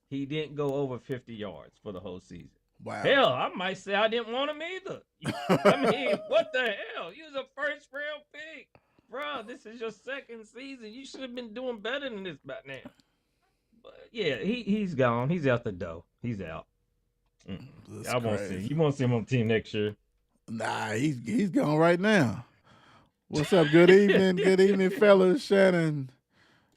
he didn't go over 50 yards for the whole season. Wow. Hell, I might say I didn't want him either. I mean, what the hell? He was a first round pick. Bro, this is your second season. You should have been doing better than this by now. But yeah, he's gone. He's out the door. He's out. I won't see him. You won't see him on the team next year. Nah, he's gone right now. What's up? Good evening. Good evening, fellas. Shannon.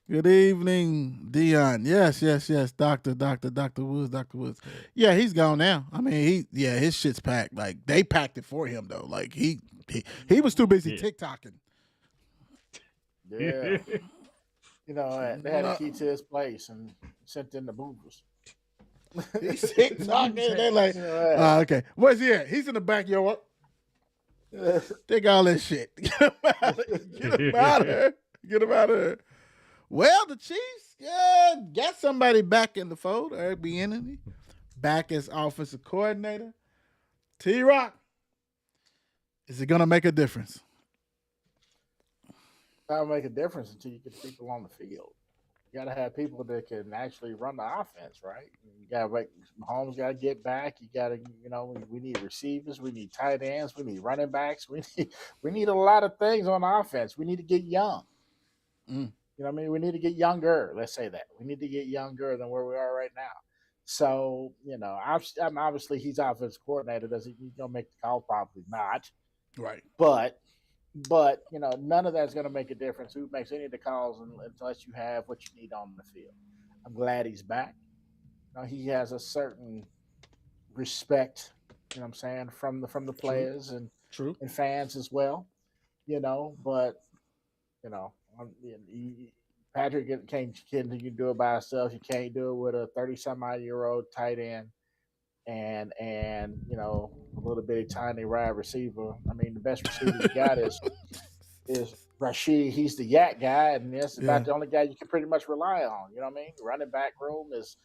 Good evening, Dion. Yes. Dr. Woods. Yeah, he's gone now. I mean, his shit's packed. Like, they packed it for him, though. Like, he was too busy TikToking. Yeah. They had a key to his place and sent in the movers. He's TikToking. They're like, okay. Where's he at? He's in the backyard. Take all that shit. Get him out of here. Get him out of here. Well, the Chiefs got somebody back in the fold. Eric Bieniemy back as offensive coordinator. T Rock, is it going to make a difference? That'll make a difference until you get people on the field. You got to have people that can actually run the offense, right? You got to Mahomes got to get back. You got to, we need receivers, we need tight ends, we need running backs, we need a lot of things on offense. We need to get young. You know what I mean? We need to get younger. Let's say that we need to get younger than where we are right now. So I'm obviously he's offensive coordinator. Does he gonna make the call? Probably not. Right. But none of that's going to make a difference. Who makes any of the calls unless you have what you need on the field? I'm glad he's back. He has a certain respect, from the players and fans as well. But Patrick can't you do it by himself. You can't do it with a 30-some-odd-year-old tight end. And a little bitty tiny wide receiver. I mean, the best receiver you got is Rashid. He's the yak guy, and that's about the only guy you can pretty much rely on. You know what I mean? Running back room is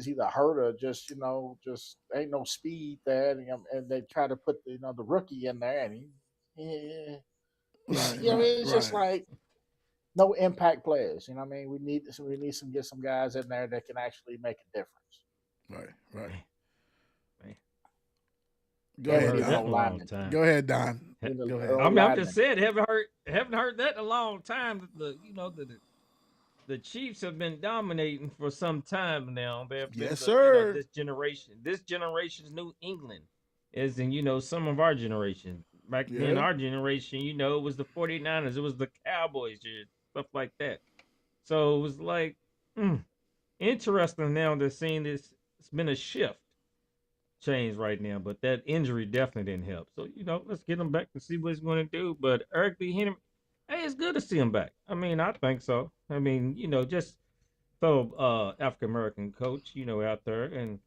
either hurt or just ain't no speed there. And they try to put the rookie in there, and it's just like no impact players. You know what I mean? We need get some guys in there that can actually make a difference. Right. Go Haven't ahead, heard that Don. in a long time. Go ahead, Don. He's a Go ahead. old I'm lineman. just saying, haven't heard that in a long time. The Chiefs have been dominating for some time now. They've been Yes, the, sir. this generation's New England, as in some of our generation. Back then, Yeah. our generation, it was the 49ers, it was the Cowboys, stuff like that. So it was like interesting now to seeing this. It's been a shift change right now, but that injury definitely didn't help. So let's get him back to see what he's going to do. But Eric B. Henry, hey, it's good to see him back. I mean, I think so. I mean, just fellow African American coach, out there and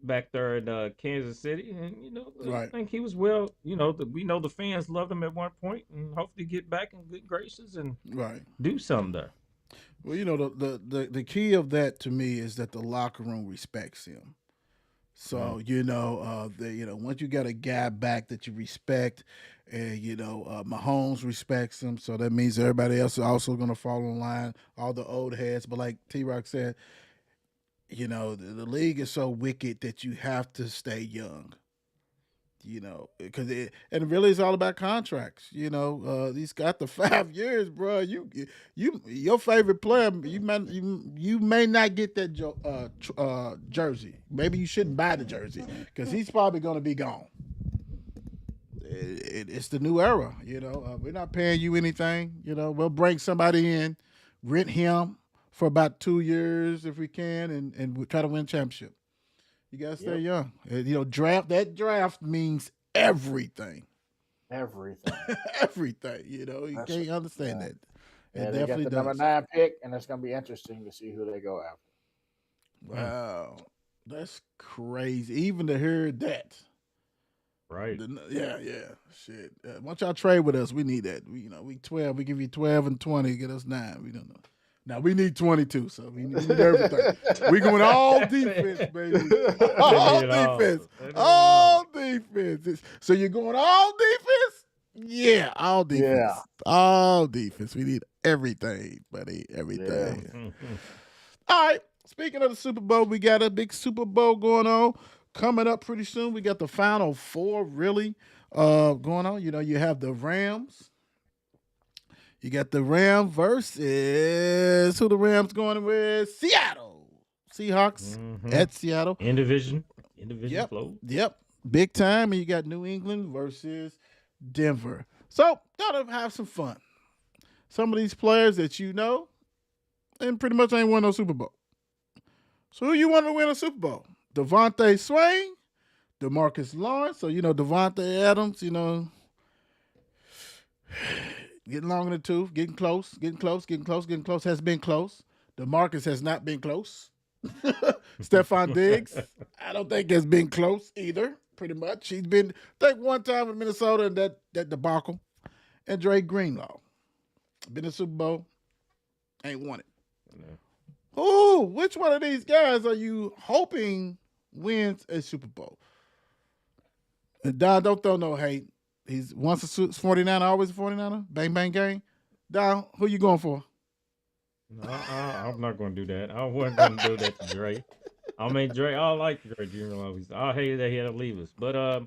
back there in Kansas City, and I Right. think he was well. We know the fans loved him at one point, and hopefully get back in good graces and Right. do something there. Well, the key of that to me is that the locker room respects him. So once you got a guy back that you respect, and Mahomes respects him, so that means everybody else is also going to fall in line. All the old heads, but like T-Rock said, the league is so wicked that you have to stay young. Because it really is all about contracts. He's got the 5 years, bro. Your favorite player, you may not get that jersey. Maybe you shouldn't buy the jersey because he's probably going to be gone. It's the new era. We're not paying you anything. We'll bring somebody in, rent him for about 2 years if we can, and we'll try to win a championship. You gotta stay young. Draft means everything. Everything. Everything. You can't understand that. It Yeah, they definitely got the does. number 9 pick, and it's gonna be interesting to see who they go after. Wow, that's crazy. Even to hear that. Right. Yeah. Shit. Once y'all trade with us, we need that. We 12. We give you 12 and 20. Get us 9. We don't know. Now we need 22, so we need everything. We going all defense, baby. All defense. All defense. So you're going all defense? Yeah, all defense. Yeah. All defense. We need everything, buddy. Everything. All right. Speaking of the Super Bowl, we got a big Super Bowl going on. Coming up pretty soon. We got the Final Four really going on. You have the Rams. You got the Rams versus who the Rams going with? Seattle Seahawks at Seattle. In division flow. Yep. Big time. And you got New England versus Denver. So gotta have some fun. Some of these players that and pretty much ain't won no Super Bowl. So who you want to win a Super Bowl? Devontae Swain, DeMarcus Lawrence. So Devontae Adams, getting long in the tooth, getting close, has been close. DeMarcus has not been close. Stephon Diggs, I don't think has been close either, pretty much. He's been, I think, one time in Minnesota in that debacle. And Dre Greenlaw. Been in the Super Bowl, ain't won it. No. Ooh, which one of these guys are you hoping wins a Super Bowl? And Don, don't throw no hate. He's once a 49er, always a 49er. Bang, bang, gang. Don, who you going for? No, I'm not going to do that. I wasn't going to do that to Dre. I mean, Dre, I like Dre Jr. I hate that he had to leave us. But I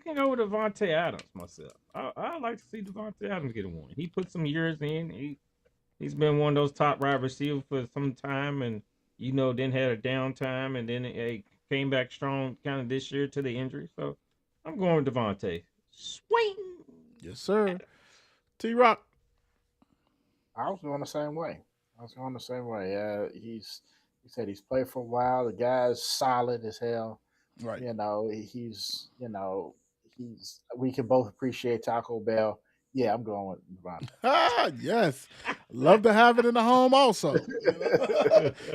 can go with Devontae Adams myself. I like to see Devontae Adams get a one. He put some years in. He's been one of those top wide receivers for some time, and then had a downtime, and then came back strong kind of this year to the injury. So I'm going with Devontae. Swing. Yes, sir. T-Rock. I was going the same way. He said he's played for a while. The guy's solid as hell. Right. We can both appreciate Taco Bell. Yeah, I'm going with Devontae. Yes. Love to have it in the home also.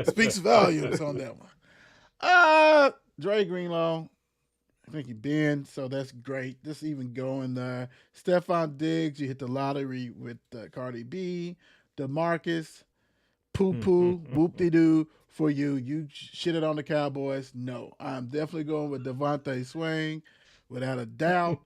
Speaks volumes on that one. Dre Greenlaw, I think he been, so that's great. This even going there. Stephon Diggs, you hit the lottery with Cardi B, DeMarcus, poo-poo, whoop-de-doo for you. You shitted on the Cowboys. No, I'm definitely going with Devontae Swain, without a doubt.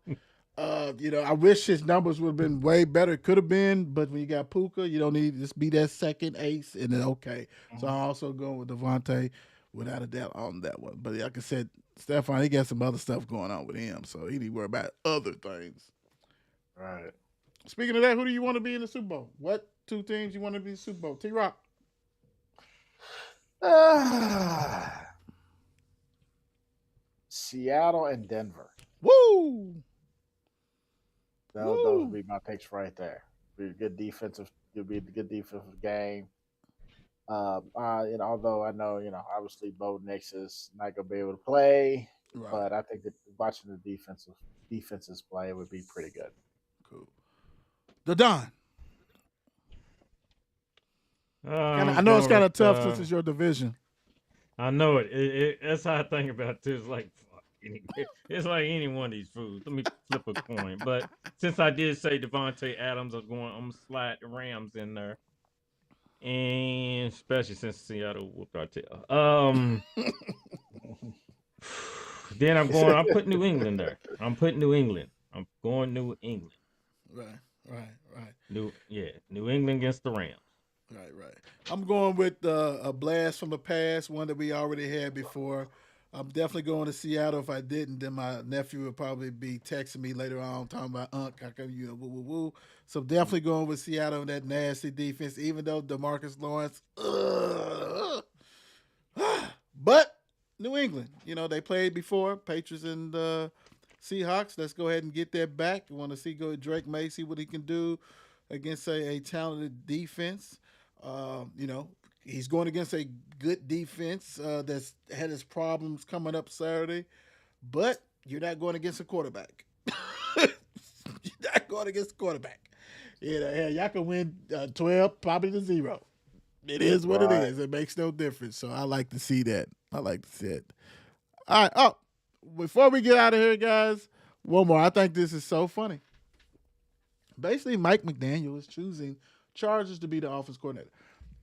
I wish his numbers would have been way better. Could have been, but when you got Puka, you don't need to just be that second ace, and then okay. So I'm also going with Devontae without a doubt on that one. But like I said, Stephon, he got some other stuff going on with him, so he need to worry about other things. Right. Speaking of that, who do you want to be in the Super Bowl? What two teams you want to be in the Super Bowl? T-Rock. Seattle and Denver. Woo! Those would be my picks right there. Be a good defensive. It'll be a good defensive game. Although I know, obviously Bo Nix is not going to be able to play, Right. but I think that watching the defenses play would be pretty good. Cool. The Don. I know it's kind of tough since it's your division. I know it. That's how I think about it too. It's like it's like any one of these foods. Let me flip a coin. But since I did say Devontae Adams, I'm gonna slide the Rams in there. And especially since Seattle whooped our tail. Then I'm putting New England there. I'm going New England. Right. New England against the Rams. Right. I'm going with a blast from the past, one that we already had before. I'm definitely going to Seattle. If I didn't, then my nephew would probably be texting me later on talking about how come you woo woo woo. So definitely going with Seattle and that nasty defense, even though DeMarcus Lawrence. But New England, they played before, Patriots and Seahawks. Let's go ahead and get that back. We want to see Drake May, see what he can do against a talented defense. He's going against a good defense that's had his problems coming up Saturday, but you're not going against a quarterback. You're not going against a quarterback. Y'all can win 12, probably to 0. It is what it is. It makes no difference. So I like to see that. All right. Oh, before we get out of here, guys, one more. I think this is so funny. Basically, Mike McDaniel is choosing Chargers to be the offense coordinator.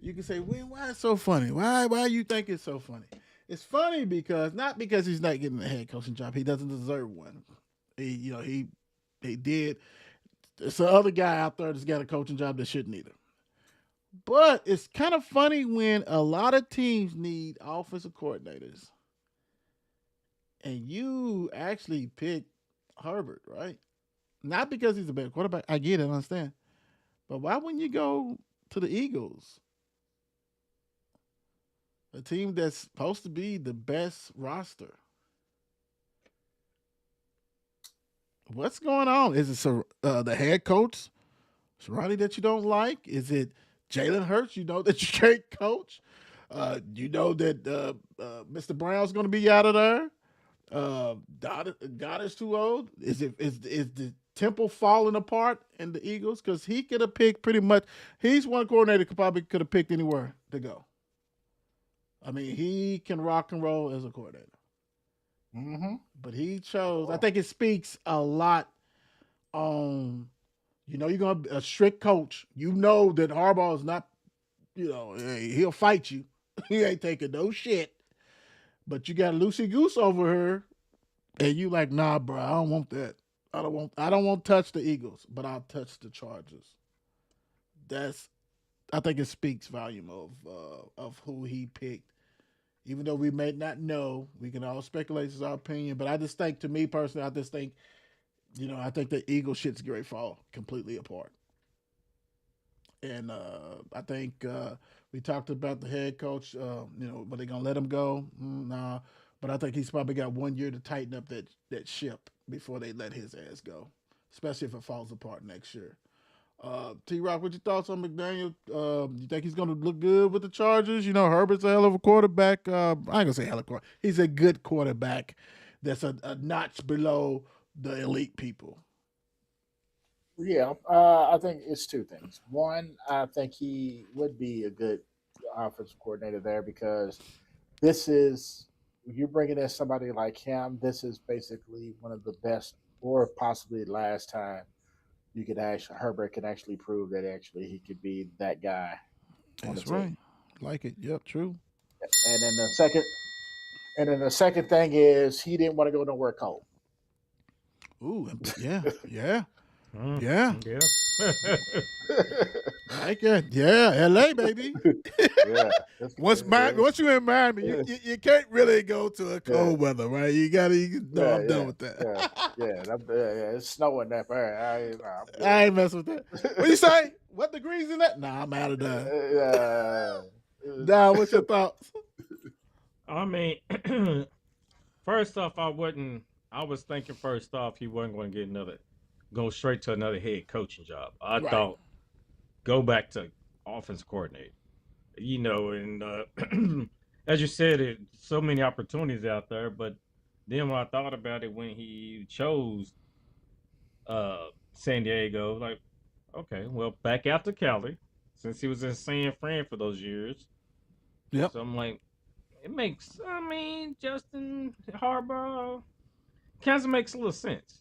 You can say, well, why is it so funny? Why you think it's so funny? It's funny not because he's not getting a head coaching job. He doesn't deserve one. He did. There's some other guy out there that's got a coaching job that shouldn't either. But it's kind of funny when a lot of teams need offensive coordinators, and you actually pick Herbert, right? Not because he's a better quarterback. I get it, I understand. But why wouldn't you go to the Eagles? A team that's supposed to be the best roster. What's going on? Is it the head coach, Ronnie, that you don't like? Is it Jalen Hurts, that you can't coach? That Mr. Brown's going to be out of there? Goddard's too old? Is the Temple falling apart in the Eagles? Because he could have picked pretty much. He's one coordinator could have picked anywhere to go. I mean, he can rock and roll as a coordinator. Mm-hmm. But he chose. I think it speaks a lot on. You're going to be a strict coach. You know that Harbaugh is not. He'll fight you. He ain't taking no shit. But you got Lucy Goose over her, and you like, nah, bro, I don't want that. I don't want to touch the Eagles, but I'll touch the Chargers. I think it speaks volume of who he picked. Even though we may not know, we can all speculate. It's our opinion, but I just think, to me personally, I think the Eagle shit's going to fall completely apart. And I think we talked about the head coach. But they're going to let him go? Nah. But I think he's probably got 1 year to tighten up that ship before they let his ass go, especially if it falls apart next year. T-Rock, what's your thoughts on McDaniel? You think he's going to look good with the Chargers? Herbert's a hell of a quarterback. I ain't going to say hell of a quarterback. He's a good quarterback that's a notch below the elite people. Yeah, I think it's two things. One, I think he would be a good offensive coordinator there because you're bringing in somebody like him. This is basically one of the best, or possibly the last time Herbert can actually prove that he could be that guy. That's right. Like it. Yep, true. And then the second thing is he didn't want to go nowhere cold. Ooh, yeah. Yeah. Yeah. like it. Yeah, LA, baby. Yeah. Once you're in Miami, you can't really go to a cold weather, right? I'm done with that. Yeah, it's snowing that bad. I ain't messing with that. What you say? What degrees in that? Nah, I'm out of there. Don, what's your thoughts? I mean, first off, I was thinking first off he wasn't going to go straight to another head coaching job. I thought go back to offense coordinator. And as you said, so many opportunities out there. But then when I thought about it, when he chose San Diego, like, okay, well, back out to Cali, since he was in San Fran for those years. Yep. So I'm like, Justin Harbaugh kind of makes a little sense.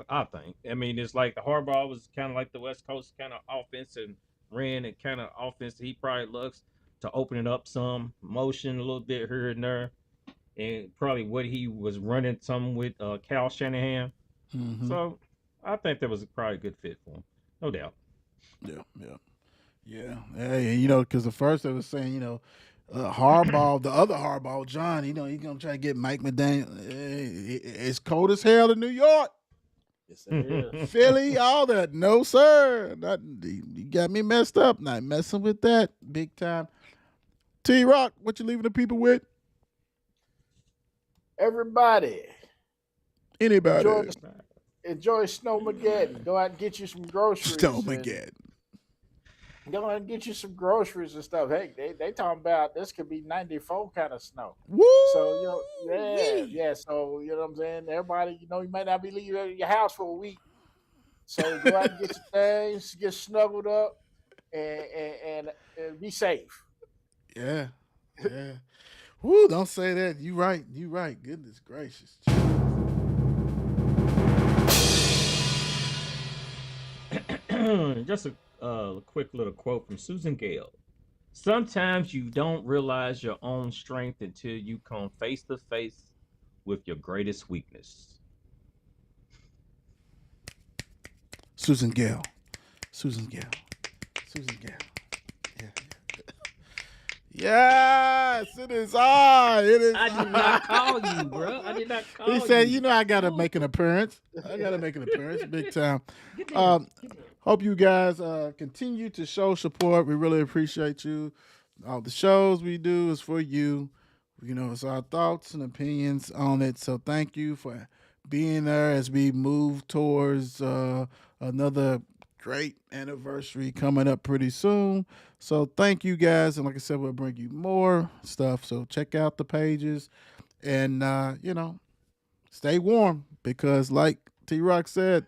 I think. It's like the Harbaugh was kind of like the West Coast kind of offense and ran a kind of offense that he probably looks to open it up some, motion a little bit here and there, and probably what he was running some with Cal Shanahan. Mm-hmm. So I think that was probably a good fit for him, no doubt. Yeah. Hey, because the first they was saying, Harbaugh, the other Harbaugh, John, he's gonna try to get Mike McDaniel. It's cold as hell in New York. Yes, it is. Philly, all that. No, sir. You got me messed up. Not messing with that big time. T-Rock, what you leaving the people with? Everybody. Anybody. Enjoy Snowmageddon. Go out and get you some groceries. Snowmageddon. Go out and get you some groceries and stuff. Hey, they talking about this could be 94 kind of snow. Woo! So, yeah. So, you know what I'm saying? Everybody, you might not be leaving your house for a week. So go out and get your things, get snuggled up, and be safe. Yeah. Woo, don't say that. You right. Goodness gracious. Just a quick little quote from Susan Gale. Sometimes you don't realize your own strength until you come face to face with your greatest weakness. Susan Gale. Yeah. Yes, it is I. I did not call you, bro. I did not call you. He said, I got to make an appearance. Big time. Hope you guys continue to show support. We really appreciate you. All the shows we do is for you. It's our thoughts and opinions on it. So thank you for being there as we move towards another great anniversary coming up pretty soon. So thank you guys. And like I said, we'll bring you more stuff. So check out the pages and, stay warm because like T-Rock said,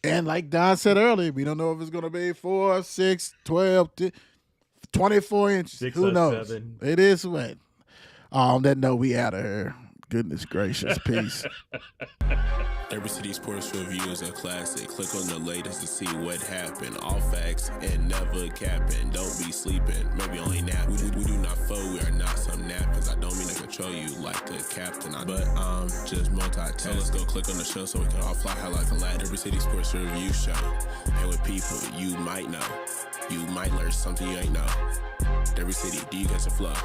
and like Don said earlier, we don't know if it's going to be 4, 6, 12, 24 inches. 6 Who or knows? 7. It is wet. On that note, we out of here. Goodness gracious. Peace. Every City Sports Review is a classic. Click on the latest to see what happened. All facts and never capping. Don't be sleeping, maybe only napping. We do not fold, we are not some nappers. I don't mean to control you like a captain, but I'm just multitasking. So let's go click on the show so we can all fly high like a lad. Every City Sports Review show. And with people you might know. You might learn something you ain't know. Every City, do you catch a flow?